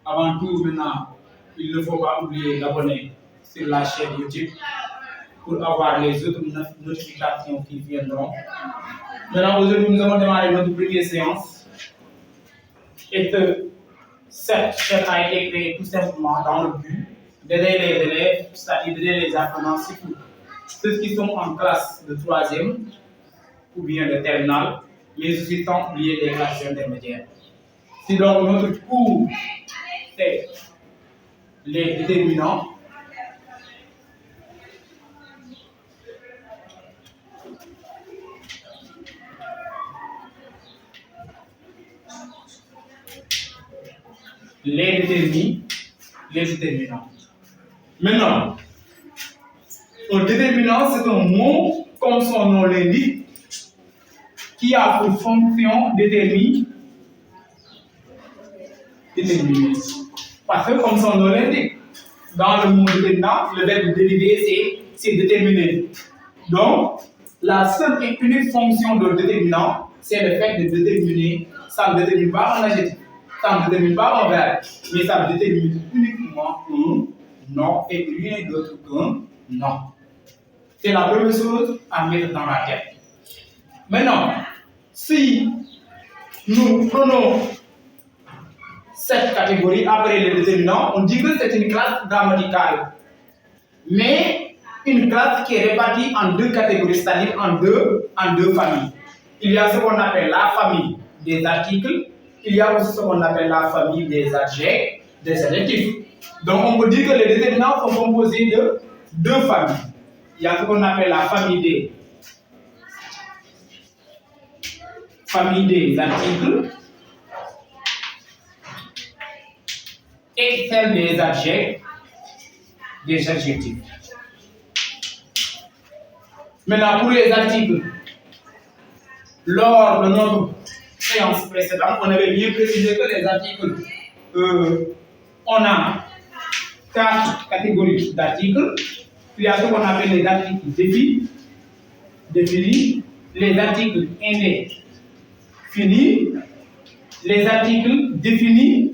Avant tout, maintenant, il ne faut pas oublier d'abonner sur la chaîne YouTube pour avoir les autres notifications qui viendront. Maintenant, aujourd'hui, nous allons démarrer notre première séance. Et que cette chaîne a été créée tout simplement dans le but d'aider les élèves, c'est-à-dire d'aider les apprenants, surtout ceux qui sont en classe de 3e ou bien de terminale, mais aussi sans oublier les classes intermédiaires. Si donc notre cours c'est les déterminants, les déterminants. Maintenant, un déterminant, c'est un mot, comme son nom l'indique, qui a pour fonction déterminer. Parce que, comme son nom l'indique, dans le mot déterminant, le verbe dérivé, c'est déterminer. Donc, la seule et unique fonction de déterminant, c'est le fait de déterminer. Ça ne détermine pas un adjectif, ça ne détermine pas un verbe, mais ça détermine uniquement un nom et rien d'autre qu'un nom. C'est la première chose à mettre dans la tête. Maintenant, si nous prenons cette catégorie après les déterminants, on dit que c'est une classe grammaticale. Mais une classe qui est répartie en deux catégories, c'est-à-dire en deux familles. Il y a ce qu'on appelle la famille des articles, il y a aussi ce qu'on appelle la famille des adjectifs. Donc on peut dire que les déterminants sont composés de deux familles. Il y a ce qu'on appelle la famille des articles et celle des adjectifs. Maintenant, pour les articles, lors de notre séance précédente, on avait bien précisé que les articles, on a 4 catégories d'articles. Il y a ce qu'on appelle les articles définis, les articles indéfinis, les articles définis,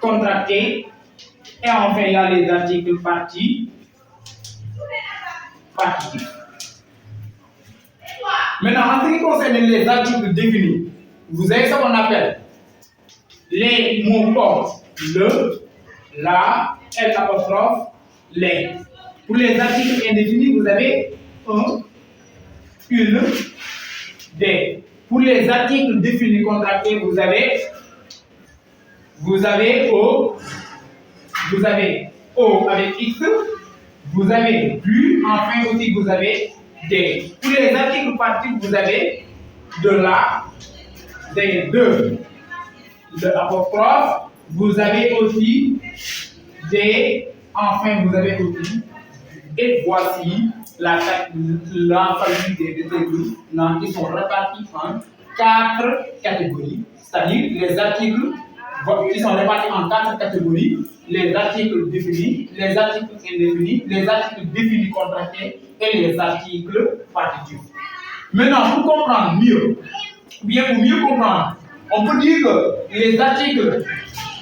contractés, et enfin il y a les articles partitifs. Maintenant, en ce qui concerne les articles définis, vous avez ce qu'on appelle les mots comme le, la, l'apostrophe, les. Pour les articles indéfinis, vous avez un, une, des. Pour les articles définis contractés, vous avez O avec X, vous avez du, enfin aussi vous avez des. Pour les articles participes, vous avez de la, des, de l'apostrophe, vous avez aussi des, enfin vous avez aussi, et voici la famille des déterminants qui sont répartis en 4 catégories, c'est-à-dire les articles qui sont répartis en 4 catégories, les articles définis, les articles indéfinis, les articles définis contractés et les articles partitifs. Maintenant, pour comprendre mieux, pour mieux comprendre, on peut dire que les articles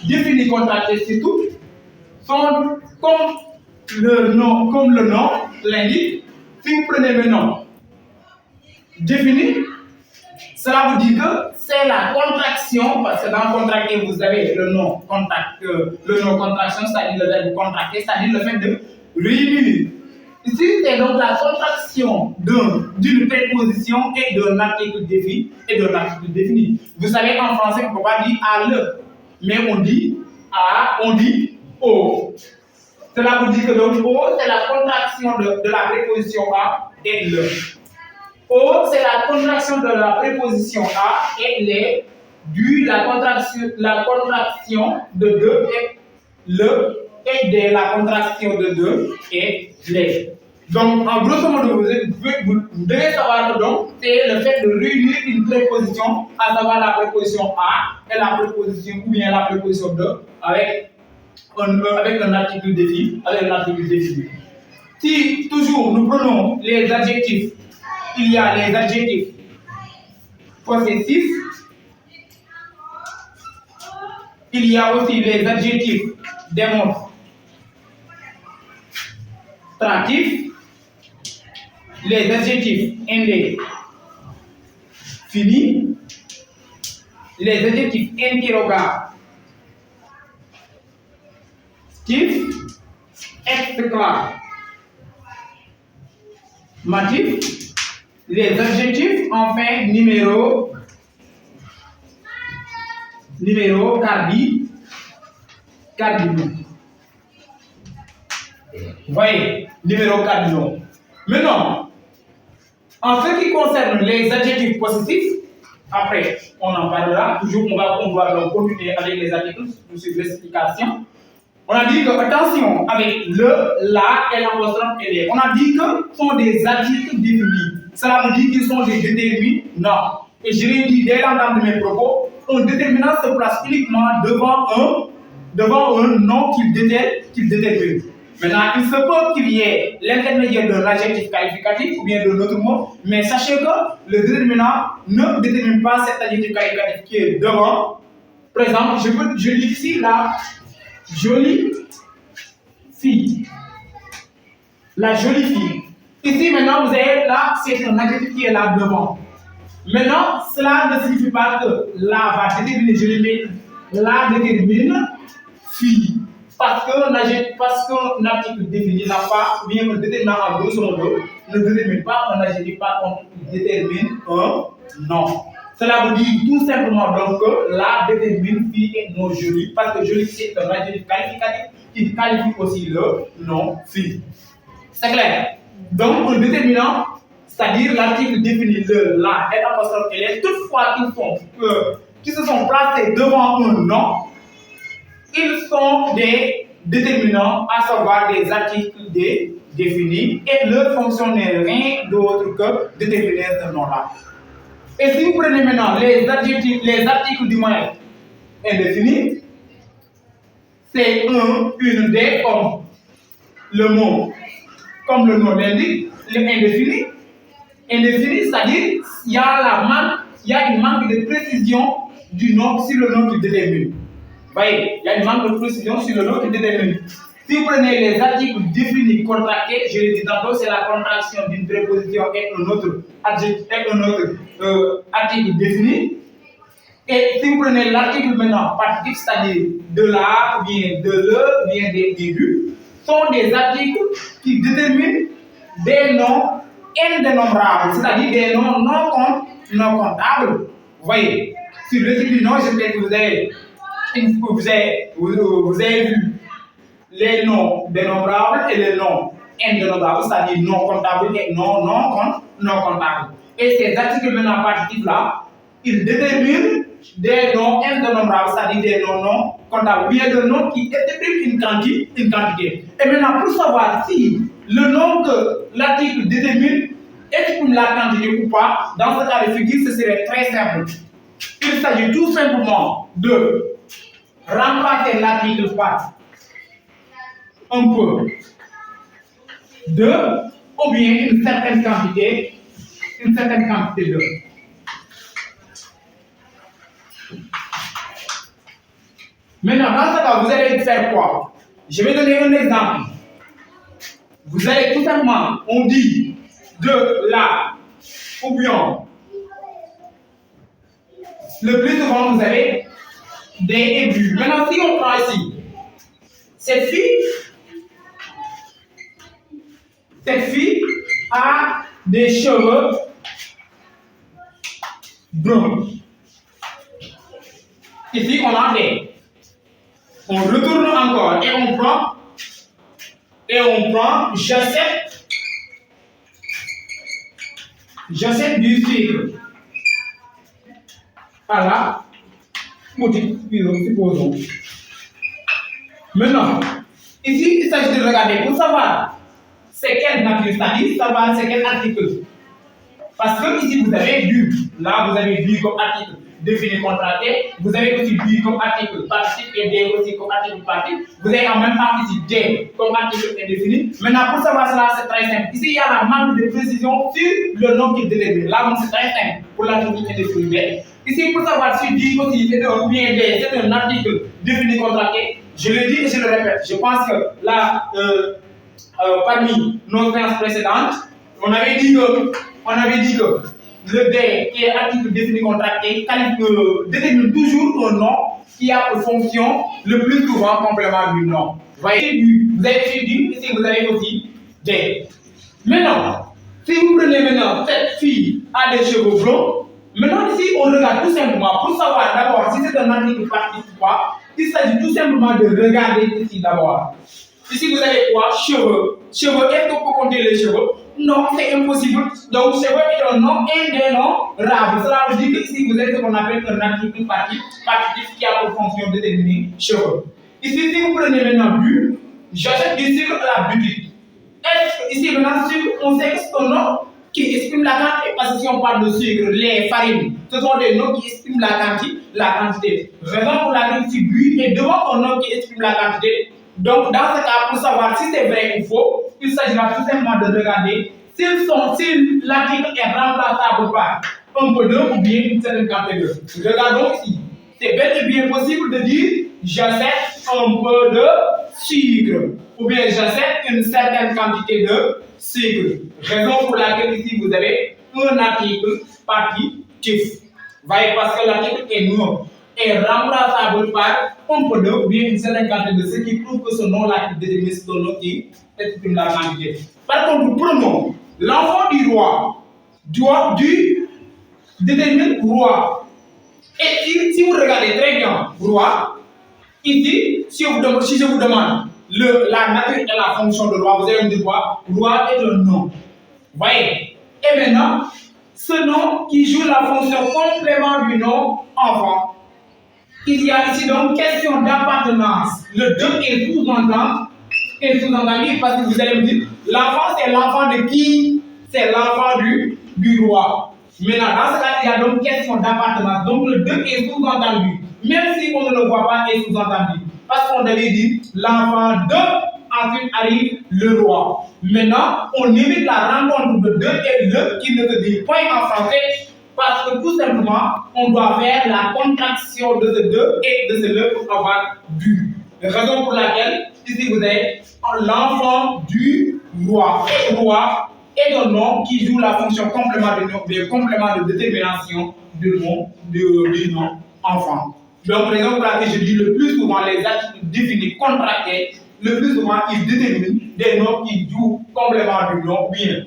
définis contractés, c'est tout, sont comme le nom l'indique. Si vous prenez le nom défini, cela vous dit que c'est la contraction, parce que dans contracté, vous avez le nom contraction, c'est-à-dire le verbe contracter, c'est-à-dire le fait de réunir. Ici, c'est donc la contraction d'une préposition et d'un article défini Vous savez, en français, on ne peut pas dire à le, mais on dit à, on dit au. Cela vous dit que donc au, c'est la contraction de la préposition à et le. O, c'est la contraction de la préposition à et les, la contraction de deux et le, et de la contraction de deux et les. Donc, en grosso modo, vous devez savoir que donc, c'est le fait de réunir une préposition, à savoir la préposition à et la préposition ou bien la préposition de avec un article défini, Si toujours nous prenons les adjectifs, il y a les adjectifs possessifs. Il y a aussi les adjectifs démonstratifs, les adjectifs indéfinis, les adjectifs interrogatifs, exclamatifs, les adjectifs enfin cardinaux. Vous voyez, numéro cardinaux. Maintenant, en ce qui concerne les adjectifs possessifs, après on en parlera, toujours on va donc continuer avec les adjectifs sur l'explication. On a dit que, attention, avec le, la et l'apostrophe et les. On a dit que ce sont des adjectifs définis. Cela veut dire qu'ils sont des déterminants. Et je l'ai dit dès l'entame de mes propos, un déterminant se place uniquement devant un nom qu'il détermine. Maintenant, il se peut qu'il y ait l'intermédiaire d'un adjectif qualificatif ou bien d'un autre mot, mais sachez que le déterminant ne détermine pas cet adjectif qualificatif qui est devant. Par exemple, je lis ici la jolie fille. La jolie fille. Ici, maintenant, vous avez là, c'est un adjectif qui est là devant. Maintenant, cela ne signifie pas que là va déterminer jolie fille, là détermine fille. Parce qu'un article défini n'a pas, ou bien un déterminant en grosso modo, ne détermine pas un adjectif, par contre, il détermine un nom. Cela veut dire tout simplement donc que la détermine fille et non jolie, parce que jolie c'est un adjectif qualificatif qui qualifie aussi le nom fille. C'est clair? Donc un déterminant, c'est-à-dire l'article définit le, la et l'apostrophe et les, toutefois qu'ils se sont placés devant un nom, ils sont des déterminants, à savoir des articles définis, et leur fonction n'est rien d'autre que déterminer ce nom-là. Et si vous prenez maintenant les articles du moyen indéfini, c'est une des comme le mot, comme le nom l'indique, l'indéfini. Indéfini, c'est-à-dire il y a une manque de précision du nom sur le nom qui détermine. Vous voyez, il y a une manque de précision sur le nom qui détermine. Si vous prenez les articles définis contractés, je l'ai dit tantôt, c'est la contraction d'une préposition et un autre adjectif et un autre article défini. Et si vous prenez l'article maintenant partitif, c'est-à-dire de la, ou bien de le, bien des débuts, sont des articles qui déterminent des noms indénombrables, c'est-à-dire des noms non comptables. Vous voyez, sur le type du nom, je sais que vous avez vu les noms dénombrables et les noms indénombrables, c'est-à-dire non comptables et non comptables. Et ces articles maintenant partitifs-là, ils déterminent des noms indénombrables, c'est-à-dire des noms non comptables, ou bien des noms qui déterminent une quantité. Et maintenant, pour savoir si le nom que l'article détermine exprime la quantité ou pas, dans ce cas de figure, ce serait très simple. Il s'agit tout simplement de remplacer l'article par un peu de, ou bien une certaine quantité de. Maintenant, dans ce cas, vous allez faire quoi? Je vais donner un exemple. Vous allez tout simplement, on dit de la, ou bien, le plus souvent, vous avez des aigus. Maintenant, si on prend ici, cette fille a des cheveux bruns. Ici, on a des. On retourne encore et on prend Josette du cycle. Voilà. Supposons. Maintenant, ici, il s'agit de regarder pour savoir c'est quelle nature, c'est-à-dire savoir c'est quel article. Parce que ici, vous avez du. Là, vous avez du comme article défini contracté. Vous avez aussi du comme article participe et D aussi comme article participe. Vous avez en même temps ici D comme article indéfini. Maintenant, pour savoir cela, c'est très simple. Ici, il y a la manque de précision sur le nom qui est déterminé. Là, c'est très simple pour l'article indéfini D. Ici, pour savoir si D aussi c'est un bien D, c'est un article défini contracté. Je le dis et je le répète. Je pense que là, parmi nos séances précédentes, on avait dit que le D qui est article défini contracté détermine toujours un nom qui a pour fonction le plus souvent complément du nom. Vous voyez, vous avez fait du, ici vous avez aussi D. Maintenant, si vous prenez maintenant cette fille a des cheveux blonds, maintenant ici on regarde tout simplement pour savoir d'abord si c'est un article participe ou pas. Il s'agit tout simplement de regarder ici d'abord. Ici, vous avez quoi? Cheveux. Cheveux, est-ce qu'on peut compter les cheveux? Non, c'est impossible. Donc, cheveux est un nom indénombrable. Cela veut dire que ici, vous avez ce qu'on appelle un article participe qui a pour fonction de déterminer cheveux. Ici, si vous prenez maintenant bu, j'achète du sucre à la boutique. Ici, maintenant, sucre, on sait que c'est un nom qui exprime la quantité. Parce que si on parle de sucre, lait, farine, ce sont des noms qui expriment la quantité. Raison pour laquelle ici, bu est devant un nom qui exprime la quantité. Donc, dans ce cas, pour savoir si c'est vrai ou faux, il s'agira tout simplement de regarder si l'article est remplaçable par un peu d'eau ou bien une certaine quantité d'eau. Regardons ici. C'est bel et bien possible de dire j'achète un peu de sucre ou bien j'achète une certaine quantité de sucre. Raison pour laquelle ici vous avez un article partitif. Voyez, parce que l'article est remplaçable par un peu d'eau ou bien une certaine quantité de ce qui prouve que ce nom-là qui détermine ce nom qui exprime la quantité. Par contre, nous prenons l'enfant du roi, du détermine roi. Et si vous regardez très bien roi, ici, si je vous demande la nature et la fonction de roi, vous allez me dire quoi? Roi est un nom. Voyez? Et maintenant, ce nom qui joue la fonction complément du nom enfant. Il y a ici donc question d'appartenance. Le 2 est sous-entendu parce que vous allez me dire, l'enfant c'est l'enfant de qui? C'est l'enfant du roi. Maintenant, dans ce cas, il y a donc question d'appartenance. Donc le 2 est sous-entendu. Même si on ne le voit pas, est sous-entendu. Parce qu'on avait dit, l'enfant de, ensuite arrive le roi. Maintenant, on évite la rencontre de 2 et le qui ne se dit point en français. Parce que tout simplement, on doit faire la contraction de ce 2 et de ce le pour avoir du. Raison pour laquelle, ici vous avez l'enfant du roi. Et roi est un nom qui joue la fonction complément de détermination du nom enfant. Donc, raison pour laquelle je dis le plus souvent les articles définis contractés, le plus souvent ils déterminent des noms qui jouent complément du nom bien.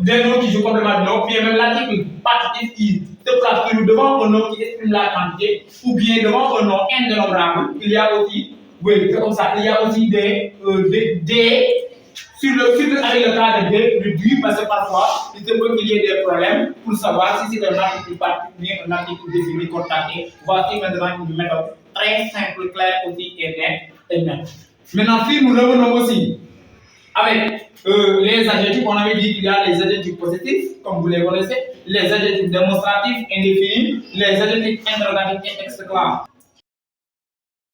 Des noms qui jouent complément du nom, bien même l'article partitif qui se place toujours devant un nom qui exprime la quantité, ou bien devant un nom indénombrable. Il y a aussi, oui, c'est comme ça, il y a aussi des avec le cas de du, parce que parfois, il se peut qu'il y ait des problèmes pour savoir si c'est un article particulier, un article défini, contacté. Voici maintenant une méthode très simple, claire aussi et nette. Maintenant, si nous revenons aussi avec les adjectifs, on avait dit qu'il y a les adjectifs positifs, comme vous les connaissez, les adjectifs démonstratifs indéfinis, les adjectifs interrogatifs, etc.